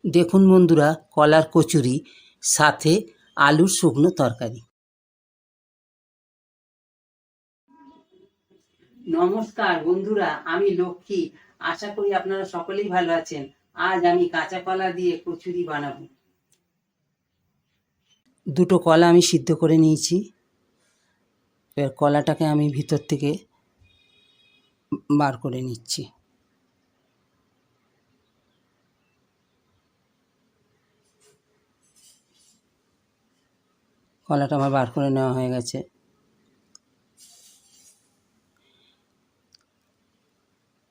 দেখুন বন্ধুরা, কলার কচুরি সাথে আলুর শুকনো তরকারি। নমস্কার বন্ধুরা, আমি লক্ষ্মী। আশা করি আপনারা সকলেই ভালো আছেন। আজ আমি কাঁচা কলা দিয়ে কচুরি বানাবো। দুটো কলা আমি সিদ্ধ করে নিয়েছি। এবার কলাটাকে আমি ভিতর থেকে বার করে নিচ্ছি। কলাটা আমার বার করে নেওয়া হয়ে গেছে।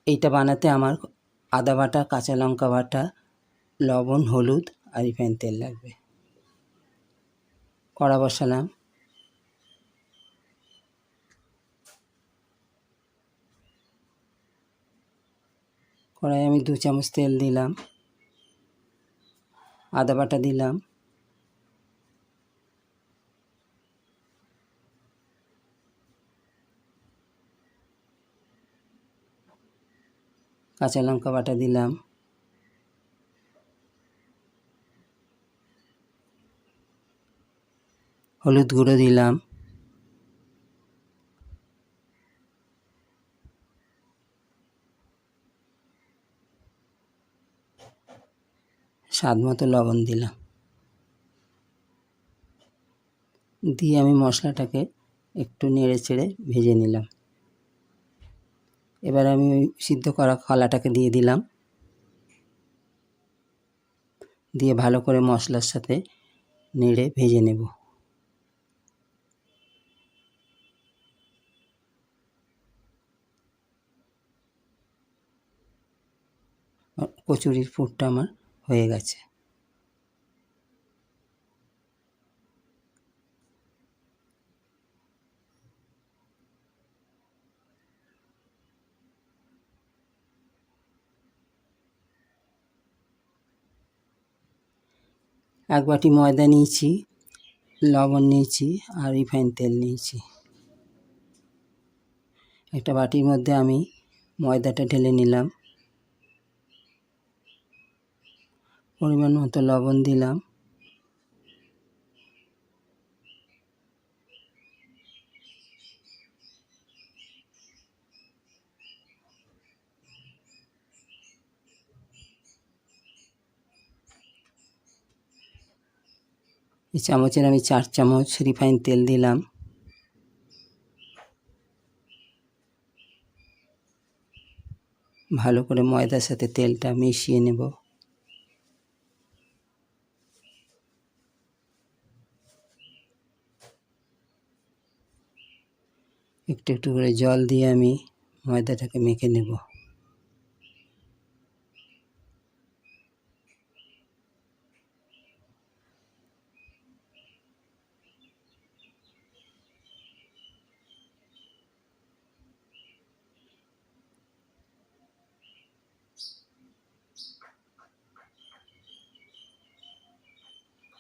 এইটা বানাতে আমার আদা বাটা, কাঁচা লঙ্কা বাটা, লবণ, হলুদ আর রিফাইন তেল লাগবে। কড়া বসালাম। কড়াই আমি 2 চামচ তেল দিলাম, আদা বাটা দিলাম, কাঁচা লঙ্কা বাটা দিলাম, হলুদ গুঁড়ো দিলাম, স্বাদ মতো লবণ দিলাম, দিয়ে আমি মশলাটাকে একটু নেড়ে চেড়ে ভেজে নিলাম। এবার আমি ওই সিদ্ধ করা কলাটাকে দিয়ে দিলাম, দিয়ে ভালো করে মশলার সাথে নেড়ে ভেজে নেব। কচুরির পুরটা আমার হয়ে গেছে। এক বাটি ময়দা নিয়েছি, লবণ নিয়েছি আর রিফাইন তেল নিয়েছি। একটা বাটির মধ্যে আমি ময়দাটা ঢেলে নিলাম, পরিমাণ মতো লবণ দিলাম, এই চামচের আমি 4 চামচ রিফাইন তেল দিলাম। ভালো করে ময়দার সাথে তেলটা মিশিয়ে নেব। একটু একটু করে জল দিয়ে আমি ময়দাটাকে মেখে নেব।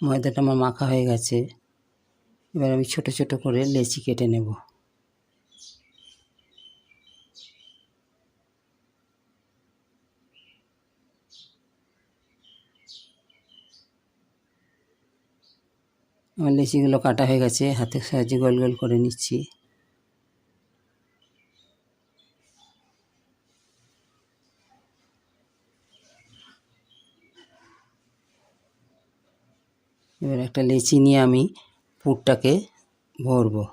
ময়দাটা আমার মাখা হয়ে গেছে। এবার আমি ছোট ছোট করে লেচি কেটে নেব। আমার লেচিগুলো কাটা হয়ে গেছে, হাতের সাহায্যে গোল গোল করে নিচ্ছি। এবার একটা লেচি নিয়ে আমি পুরটাকে ভরবো।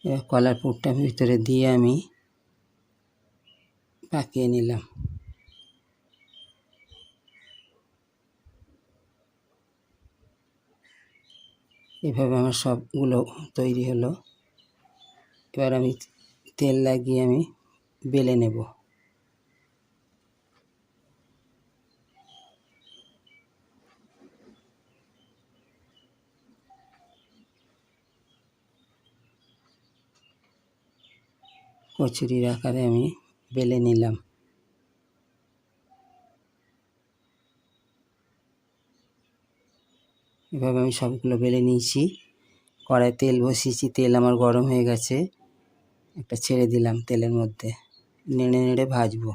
এবার কলার পুরটা ভিতরে দিয়ে আমি পাকিয়ে নিলাম। এভাবে আমার সবগুলো তৈরি হলো। এবার আমি তেল লাগিয়ে আমি বেলে নেব। কচুরির আকারে আমি বেলে নিলাম। এভাবে আমি সবগুলো বেলে নিয়েছি। কড়াই তেল বসিয়েছি, তেল আমার গরম হয়ে গেছে। একটা ছেড়ে দিলাম তেলের মধ্যে, নেড়ে নেড়ে ভাজবো।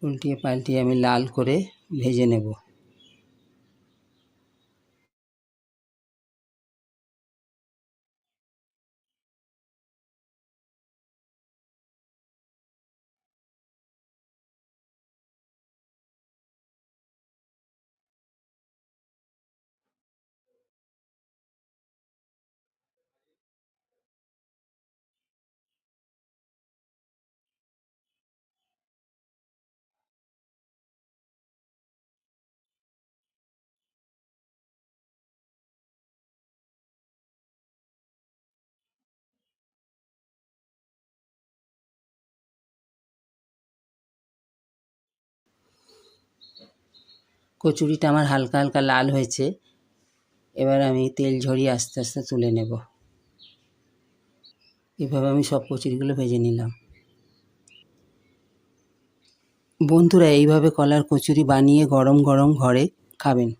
উল্টিয়ে পাল্টিয়ে আমি লাল করে ভেজে নেব। কচুরিটা আমার হালকা হালকা লাল হয়েছে। এবার আমি তেল ঝরিয়ে আস্তে আস্তে তুলে নেব। এভাবে আমি সব কচুরিগুলো ভেজে নিলাম। বন্ধুরা, এইভাবে কলার কচুরি বানিয়ে গরম গরম ঘরে খাবেন।